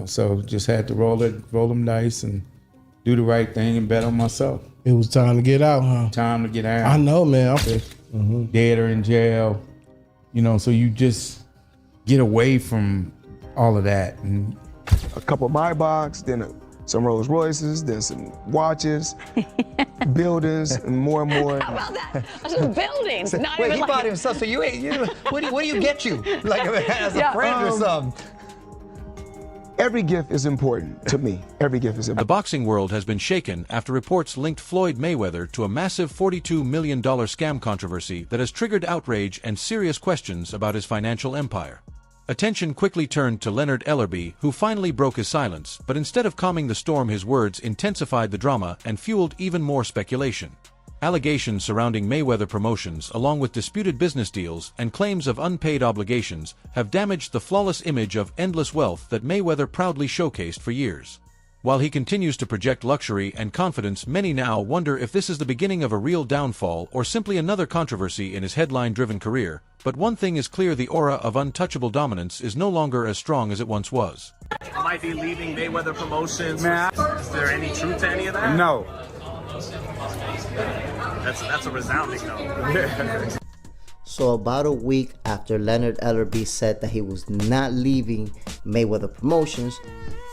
So just had to roll them dice and do the right thing and bet on myself. It was time to get out, huh? Time to get out. I know, man. Dead or in jail, so you just get away from all of that. And a couple of Maybachs, then some Rolls Royces, then some watches, buildings, and more. How about that? Buildings. Not Wait, even he like... bought himself, so what do you get you? Like as a friend or something? Every gift is important to me. Every gift is important. The boxing world has been shaken after reports linked Floyd Mayweather to a massive $42 million scam controversy that has triggered outrage and serious questions about his financial empire. Attention quickly turned to Leonard Ellerby, who finally broke his silence, but instead of calming the storm, his words intensified the drama and fueled even more speculation. Allegations surrounding Mayweather Promotions, along with disputed business deals and claims of unpaid obligations, have damaged the flawless image of endless wealth that Mayweather proudly showcased for years. While he continues to project luxury and confidence, many now wonder if this is the beginning of a real downfall or simply another controversy in his headline-driven career. But one thing is clear: the aura of untouchable dominance is no longer as strong as it once was. Might be leaving Mayweather Promotions. Is there any truth to any of that? no. That's a resounding no. So about a week after Leonard Ellerbe said that he was not leaving Mayweather Promotions,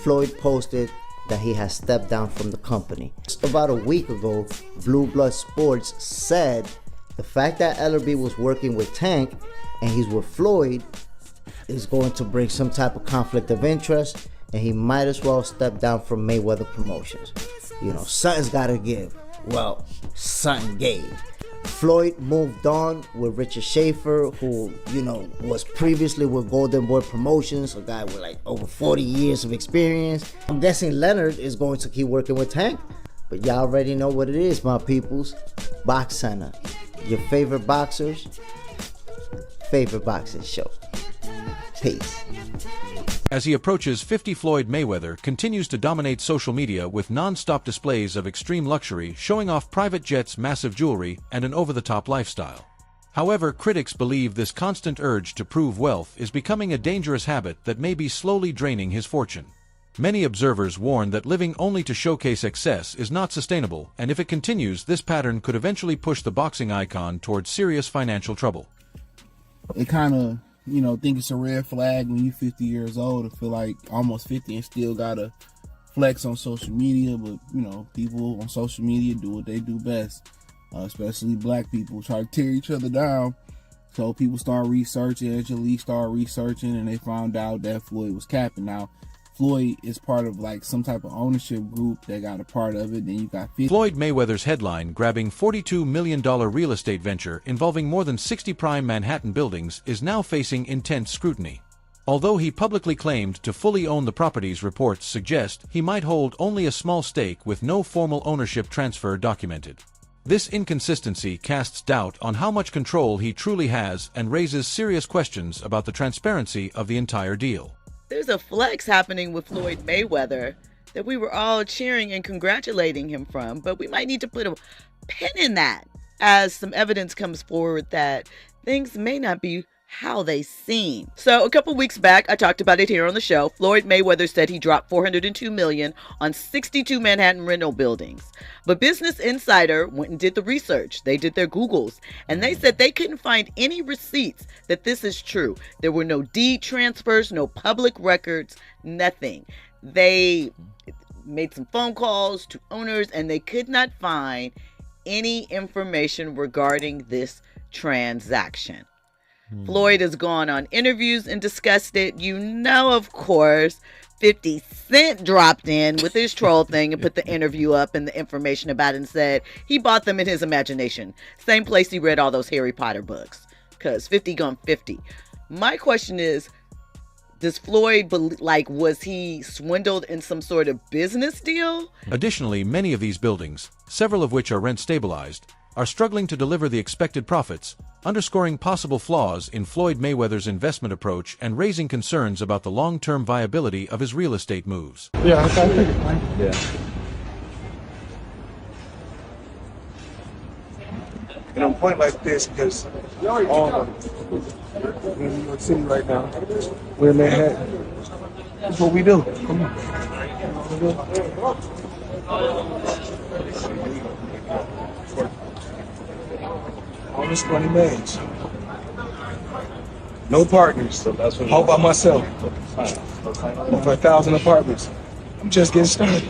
Floyd posted that he has stepped down from the company. Just about a week ago, Blue Blood Sports said the fact that Ellerbe was working with Tank and he's with Floyd is going to bring some type of conflict of interest, and he might as well step down from Mayweather Promotions. Something's gotta give. Well, something gave. Floyd moved on with Richard Schaefer, who, was previously with Golden Boy Promotions, a guy with like over 40 years of experience. I'm guessing Leonard is going to keep working with Tank, but y'all already know what it is, my peoples. Box Center, your favorite boxers, favorite boxing show. Peace. As he approaches 50, Floyd Mayweather continues to dominate social media with non-stop displays of extreme luxury, showing off private jets, massive jewelry, and an over-the-top lifestyle. However, critics believe this constant urge to prove wealth is becoming a dangerous habit that may be slowly draining his fortune. Many observers warn that living only to showcase excess is not sustainable, and if it continues, this pattern could eventually push the boxing icon towards serious financial trouble. It kind of, think it's a red flag when you're 50 years old to feel like almost 50 and still gotta flex on social media. But, people on social media do what they do best, especially black people, try to tear each other down. So people start researching, Angelique started researching, and they found out that Floyd was capping. Now, Floyd is part of like some type of ownership group that got a part of it. Then you got Floyd Mayweather's headline-grabbing $42 million real estate venture involving more than 60 prime Manhattan buildings is now facing intense scrutiny. Although he publicly claimed to fully own the properties, reports suggest he might hold only a small stake with no formal ownership transfer documented. This inconsistency casts doubt on how much control he truly has and raises serious questions about the transparency of the entire deal. There's a flex happening with Floyd Mayweather that we were all cheering and congratulating him from, but we might need to put a pin in that as some evidence comes forward that things may not be how they seem. So a couple weeks back, I talked about it here on the show. Floyd Mayweather said he dropped $402 million on 62 Manhattan rental buildings. But Business Insider went and did the research. They did their Googles, and they said they couldn't find any receipts that this is true. There were no deed transfers, no public records, nothing. They made some phone calls to owners, and they could not find any information regarding this transaction. Floyd has gone on interviews and discussed it. Of course, 50 Cent dropped in with his troll thing and put the interview up and the information about it and said he bought them in his imagination. Same place he read all those Harry Potter books, because 50 gone 50. My question is, does Floyd, was he swindled in some sort of business deal? Additionally, many of these buildings, several of which are rent stabilized, are struggling to deliver the expected profits, underscoring possible flaws in Floyd Mayweather's investment approach and raising concerns about the long-term viability of his real estate moves. Yeah, okay. Yeah. And I'm pointing like this because we're in New York City right now. We're in Manhattan. That's what we do. Come on. All this money made. No partners. All by myself. Over 1,000 apartments. I'm just getting started.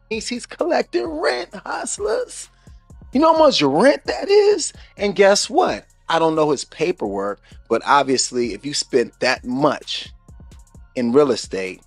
He's collecting rent, hustlers. You know how much rent that is? And guess what? I don't know his paperwork, but obviously if you spent that much in real estate,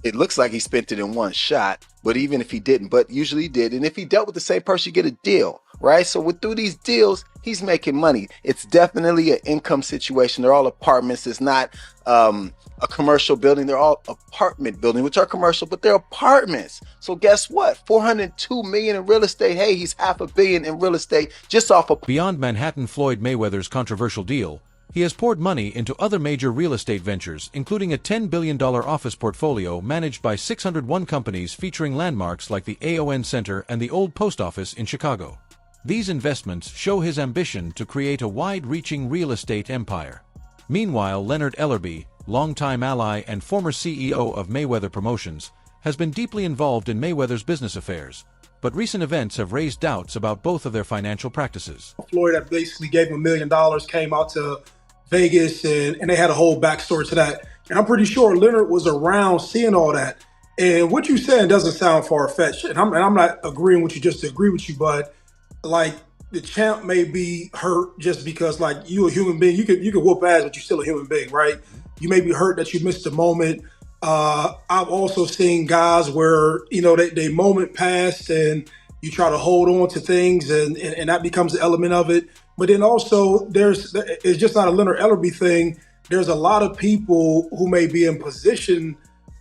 it looks like he spent it in one shot, but even if he didn't, but usually he did. And if he dealt with the same person, you get a deal, right? So through these deals, he's making money. It's definitely an income situation. They're all apartments. It's not a commercial building. They're all apartment buildings, which are commercial, but they're apartments. So guess what? $402 million in real estate. Hey, he's $500 million in real estate just off of. Beyond Manhattan Floyd Mayweather's controversial deal, he has poured money into other major real estate ventures, including a $10 billion office portfolio managed by 601 companies featuring landmarks like the AON Center and the Old Post Office in Chicago. These investments show his ambition to create a wide-reaching real estate empire. Meanwhile, Leonard Ellerbe, longtime ally and former CEO of Mayweather Promotions, has been deeply involved in Mayweather's business affairs, but recent events have raised doubts about both of their financial practices. Floyd basically gave him $1 million, came out to Vegas, and they had a whole backstory to that. And I'm pretty sure Leonard was around seeing all that. And what you're saying doesn't sound far-fetched. And I'm not agreeing with you just to agree with you, but like the champ may be hurt just because like you a human being, you could whoop ass, but you're still a human being, right? You may be hurt that you missed a moment. I've also seen guys where, you know, they moment passed and you try to hold on to things and that becomes the element of it. But then also it's just not a Leonard Ellerby thing. There's a lot of people who may be in position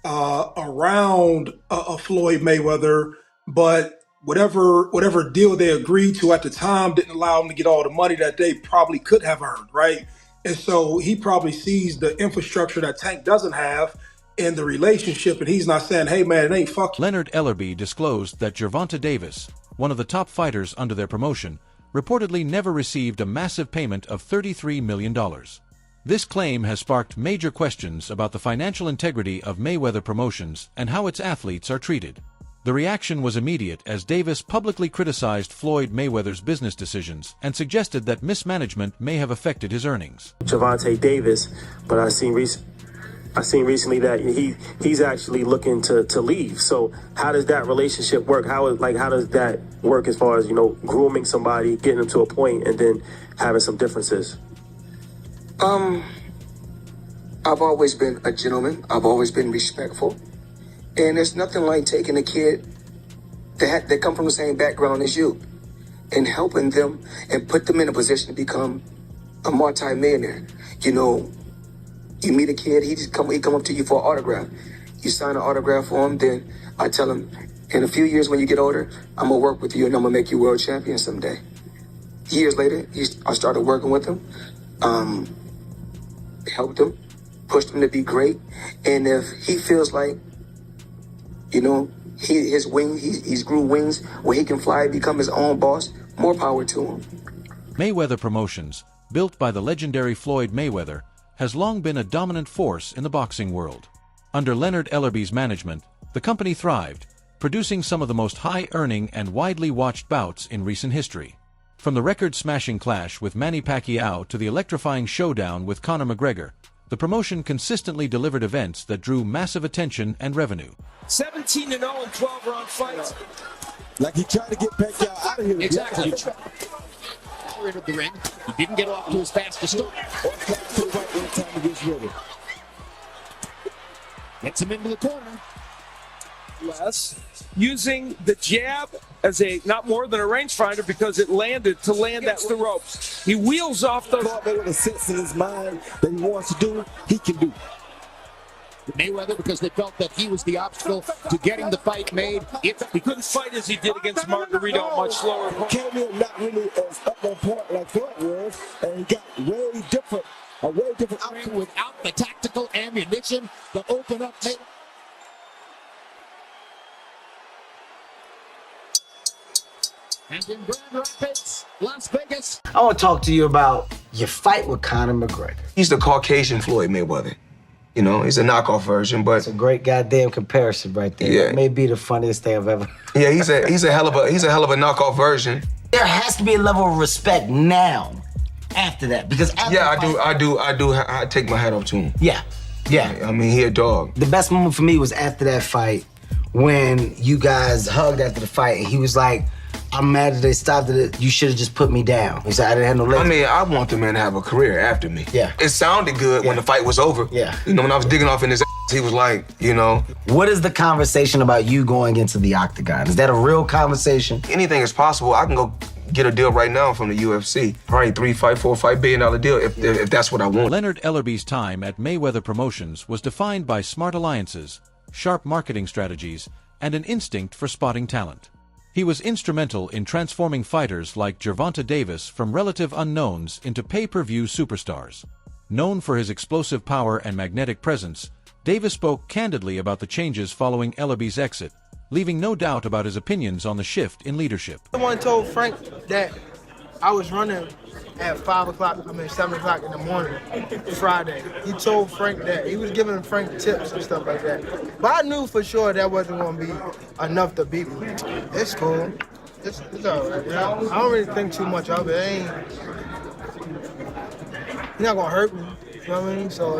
around a Floyd Mayweather, but whatever deal they agreed to at the time didn't allow them to get all the money that they probably could have earned, right? And so he probably sees the infrastructure that Tank doesn't have in the relationship, and he's not saying, hey man, it ain't fuck. Leonard Ellerby disclosed that Gervonta Davis, one of the top fighters under their promotion, reportedly never received a massive payment of $33 million. This claim has sparked major questions about the financial integrity of Mayweather Promotions and how its athletes are treated. The reaction was immediate as Davis publicly criticized Floyd Mayweather's business decisions and suggested that mismanagement may have affected his earnings. Gervonta Davis, but I seen recently that he's actually looking to leave. So how does that relationship work? How does that work as far as, you know, grooming somebody, getting them to a point, and then having some differences? I've always been a gentleman. I've always been respectful. And there's nothing like taking a kid that come from the same background as you and helping them and put them in a position to become a multi-millionaire. You know, you meet a kid, he come up to you for an autograph. You sign an autograph for him, then I tell him, in a few years when you get older, I'm gonna work with you and I'm gonna make you world champion someday. Years later, I started working with him, helped him, pushed him to be great. And if he feels like, you know, he's grew wings where he can fly, become his own boss, more power to him. Mayweather Promotions, built by the legendary Floyd Mayweather, has long been a dominant force in the boxing world. Under Leonard Ellerby's management, the company thrived, producing some of the most high-earning and widely watched bouts in recent history. From the record-smashing clash with Manny Pacquiao to the electrifying showdown with Conor McGregor, the promotion consistently delivered events that drew massive attention and revenue. 17-0 in 12-round fights. Like he tried to get Pacquiao out of here. Exactly. Entered the ring. He didn't get off to his fastest start. Gets him into the corner. Les using the jab as not more than a rangefinder because it landed at the ropes. He wheels off those. Mayweather sense in his mind that he wants to do, he can do. Mayweather, because they felt that he was the obstacle to getting the fight made. He couldn't fight as he did against Margarito, much slower. He came in not really as up on point like Floyd was, and he got a way different outcome. Without the tactical ammunition to open up Mayweather. And in Grand Rapids, Las Vegas. I want to talk to you about your fight with Conor McGregor. He's the Caucasian Floyd Mayweather. You know, he's a knockoff version, but it's a great goddamn comparison right there. Yeah. That may be the funniest thing I've ever. Yeah, he's a hell of a knockoff version. There has to be a level of respect now, after that, because after I take my hat off to him. Yeah. I mean, he a dog. The best moment for me was after that fight, when you guys hugged after the fight, and he was like, "I'm mad that they stopped it. You should have just put me down." He said, "I didn't have no legs." I mean, I want the man to have a career after me. Yeah. It sounded good when the fight was over. Yeah. You know, when I was digging off in his ass, he was like, you know. What is the conversation about you going into the octagon? Is that a real conversation? Anything is possible. I can go get a deal right now from the UFC. Probably $4-5 billion deal if that's what I want. Leonard Ellerby's time at Mayweather Promotions was defined by smart alliances, sharp marketing strategies, and an instinct for spotting talent. He was instrumental in transforming fighters like Gervonta Davis from relative unknowns into pay-per-view superstars. Known for his explosive power and magnetic presence, Davis spoke candidly about the changes following Ellerby's exit, leaving no doubt about his opinions on the shift in leadership. Someone told Frank that I was running at 7 o'clock in the morning, Friday. He told Frank that. He was giving Frank tips and stuff like that. But I knew for sure that wasn't going to be enough to beat me. It's cool. It's all right. I don't really think too much of it. He's not going to hurt me. You know what I mean? So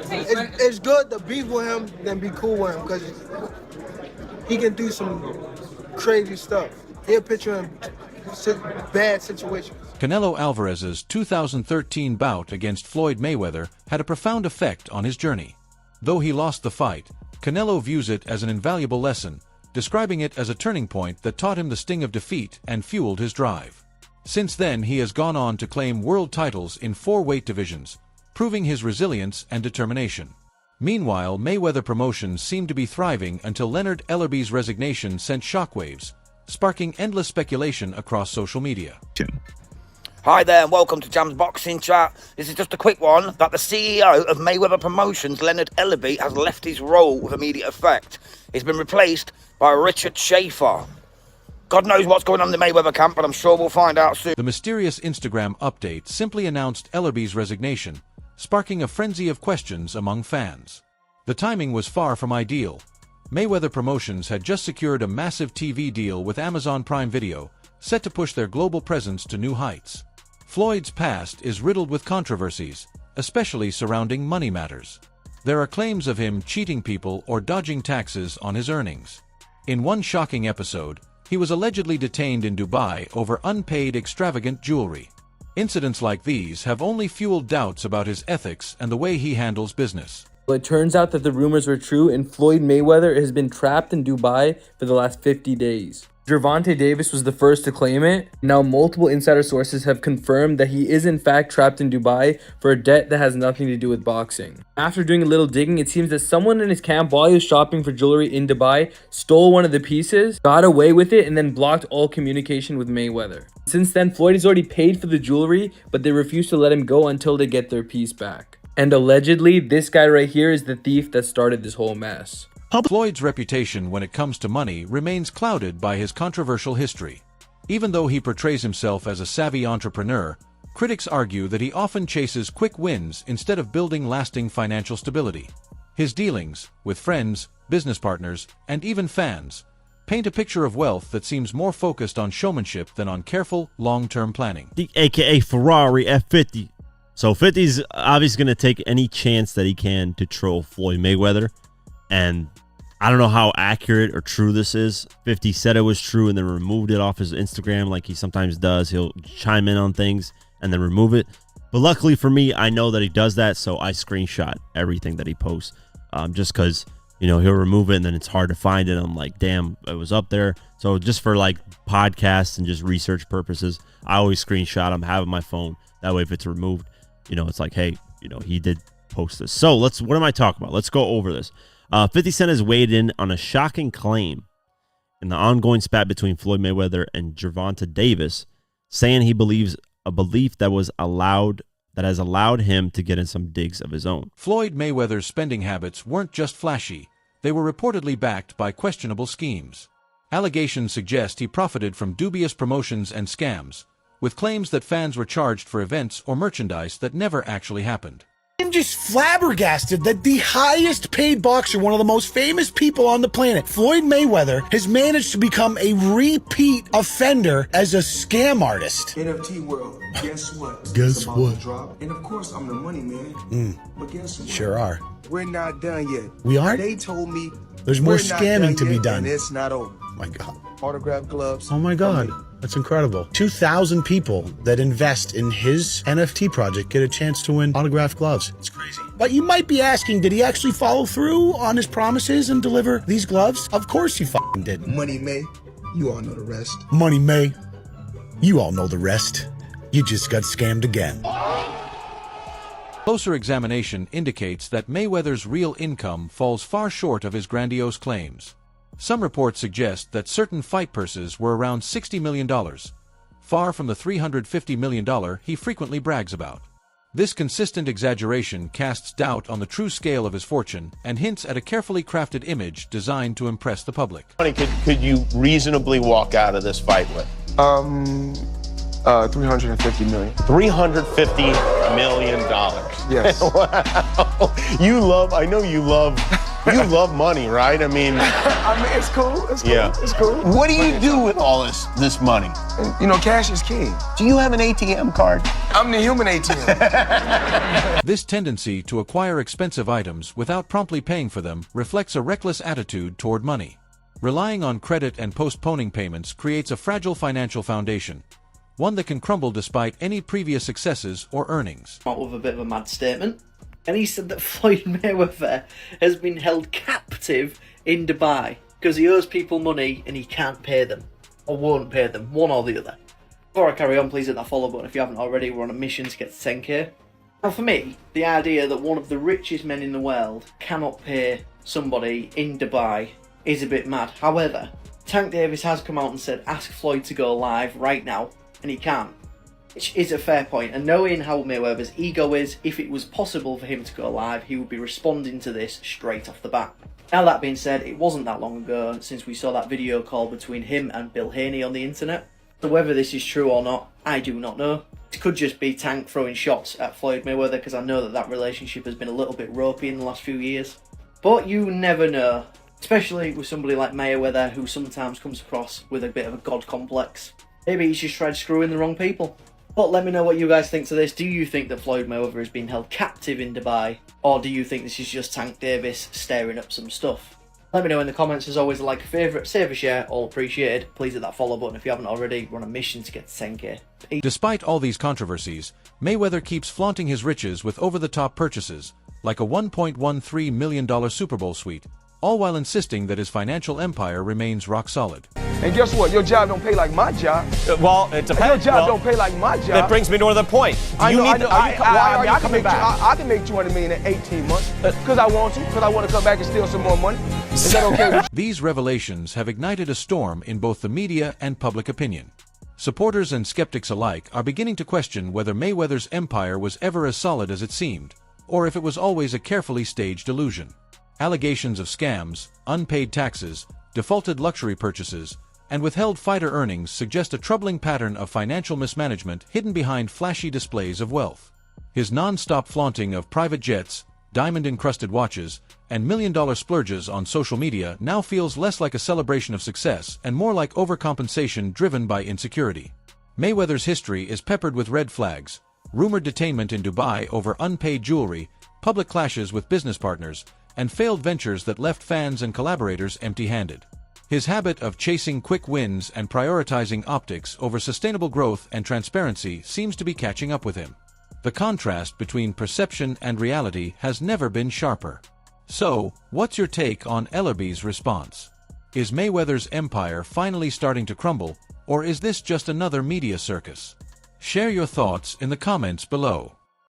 it's good to beef with him than be cool with him, because he can do some crazy stuff. He'll put you in bad situations. Canelo Alvarez's 2013 bout against Floyd Mayweather had a profound effect on his journey. Though he lost the fight, Canelo views it as an invaluable lesson, describing it as a turning point that taught him the sting of defeat and fueled his drive. Since then, he has gone on to claim world titles in 4 weight divisions, proving his resilience and determination. Meanwhile, Mayweather Promotions seemed to be thriving until Leonard Ellerby's resignation sent shockwaves, sparking endless speculation across social media. Hi there and welcome to Jam's Boxing Chat. This is just a quick one that the CEO of Mayweather Promotions, Leonard Ellerbe, has left his role with immediate effect. He's been replaced by Richard Schaefer. God knows what's going on in the Mayweather camp, but I'm sure we'll find out soon. The mysterious Instagram update simply announced Ellerby's resignation, sparking a frenzy of questions among fans. The timing was far from ideal. Mayweather Promotions had just secured a massive TV deal with Amazon Prime Video, set to push their global presence to new heights. Floyd's past is riddled with controversies, especially surrounding money matters. There are claims of him cheating people or dodging taxes on his earnings. In one shocking episode, he was allegedly detained in Dubai over unpaid extravagant jewelry. Incidents like these have only fueled doubts about his ethics and the way he handles business. Well, it turns out that the rumors were true, and Floyd Mayweather has been trapped in Dubai for the last 50 days. Gervonta Davis was the first to claim it. Now multiple insider sources have confirmed that he is in fact trapped in Dubai for a debt that has nothing to do with boxing. After doing a little digging, it seems that someone in his camp, while he was shopping for jewelry in Dubai, stole one of the pieces, got away with it, and then blocked all communication with Mayweather. Since then, Floyd has already paid for the jewelry, but they refuse to let him go until they get their piece back. And allegedly, this guy right here is the thief that started this whole mess. Floyd's reputation when it comes to money remains clouded by his controversial history. Even though he portrays himself as a savvy entrepreneur, critics argue that he often chases quick wins instead of building lasting financial stability. His dealings, with friends, business partners, and even fans, paint a picture of wealth that seems more focused on showmanship than on careful, long-term planning. AKA Ferrari F50. So 50's obviously going to take any chance that he can to troll Floyd Mayweather. And I don't know how accurate or true this is. 50 said it was true and then removed it off his Instagram like he sometimes does. He'll chime in on things and then remove it. But luckily for me, I know that he does that, so I screenshot everything that he posts. Just because, you know, he'll remove it and then it's hard to find it. I'm like, damn, it was up there. So just for like podcasts and just research purposes, I always screenshot them, have it on my phone. That way if it's removed, you know, it's like, hey, you know, he did post this. So what am I talking about? Let's go over this. 50 Cent has weighed in on a shocking claim in the ongoing spat between Floyd Mayweather and Gervonta Davis, saying he believes a belief that has allowed him to get in some digs of his own. Floyd Mayweather's spending habits weren't just flashy, they were reportedly backed by questionable schemes. Allegations suggest he profited from dubious promotions and scams, with claims that fans were charged for events or merchandise that never actually happened. I'm just flabbergasted that the highest paid boxer, one of the most famous people on the planet, Floyd Mayweather, has managed to become a repeat offender as a scam artist. NFT world, guess what? Guess It's about what? to drop. And of course, I'm the money man. But guess what? Sure are. We're not done yet. We aren't? They told me There's more we're not scamming done to be yet, done. And it's not over. My God. Autograph gloves. Oh my God. That's incredible. 2,000 people that invest in his NFT project get a chance to win autographed gloves. It's crazy. But you might be asking, did he actually follow through on his promises and deliver these gloves? Of course he fucking didn't. Money May, you all know the rest. Money May, you all know the rest. You just got scammed again. Closer examination indicates that Mayweather's real income falls far short of his grandiose claims. Some reports suggest that certain fight purses were around $60 million, far from the $350 million he frequently brags about. This consistent exaggeration casts doubt on the true scale of his fortune and hints at a carefully crafted image designed to impress the public. How much could you reasonably walk out of this fight with? 350 million. $350 million. Yes. Wow. I know you love money, right? I mean, it's cool. It's cool. Yeah. It's cool. What do you do with all this money? And, you know, cash is king. Do you have an ATM card? I'm the human ATM. This tendency to acquire expensive items without promptly paying for them reflects a reckless attitude toward money. Relying on credit and postponing payments creates a fragile financial foundation, one that can crumble despite any previous successes or earnings. Out with a bit of a mad statement, and he said that Floyd Mayweather has been held captive in Dubai because he owes people money and he can't pay them, or won't pay them, one or the other. Before I carry on, please hit that follow button if you haven't already. We're on a mission to get to 10k. Now for me, the idea that one of the richest men in the world cannot pay somebody in Dubai is a bit mad. However, Tank Davis has come out and said ask Floyd to go live right now, and he can't, which is a fair point. And knowing how Mayweather's ego is, if it was possible for him to go live, he would be responding to this straight off the bat. Now that being said, it wasn't that long ago since we saw that video call between him and Bill Haney on the internet. So whether this is true or not, I do not know. It could just be Tank throwing shots at Floyd Mayweather, because I know that relationship has been a little bit ropey in the last few years. But you never know, especially with somebody like Mayweather, who sometimes comes across with a bit of a god complex. Maybe he's just tried screwing the wrong people. But let me know what you guys think to this. Do you think that Floyd Mayweather has been held captive in Dubai? Or do you think this is just Tank Davis stirring up some stuff? Let me know in the comments. As always, like, a favourite, save a share, all appreciated. Please hit that follow button if you haven't already. We're on a mission to get to 10k. Peace. Despite all these controversies, Mayweather keeps flaunting his riches with over-the-top purchases, like a $1.13 million Super Bowl suite, all while insisting that his financial empire remains rock solid. And guess what? Your job don't pay like my job. Well, it depends. Your job don't pay like my job. That brings me to another point. I can make $200 million in 18 months because I want to. Because I want to come back and steal some more money. Is that okay? These revelations have ignited a storm in both the media and public opinion. Supporters and skeptics alike are beginning to question whether Mayweather's empire was ever as solid as it seemed, or if it was always a carefully staged illusion. Allegations of scams, unpaid taxes, defaulted luxury purchases, and withheld fighter earnings suggest a troubling pattern of financial mismanagement hidden behind flashy displays of wealth. His non-stop flaunting of private jets, diamond-encrusted watches, and million-dollar splurges on social media now feels less like a celebration of success and more like overcompensation driven by insecurity. Mayweather's history is peppered with red flags: rumored detainment in Dubai over unpaid jewelry, public clashes with business partners, and failed ventures that left fans and collaborators empty-handed. His habit of chasing quick wins and prioritizing optics over sustainable growth and transparency seems to be catching up with him. The contrast between perception and reality has never been sharper. So, what's your take on Ellerby's response? Is Mayweather's empire finally starting to crumble, or is this just another media circus? Share your thoughts in the comments below.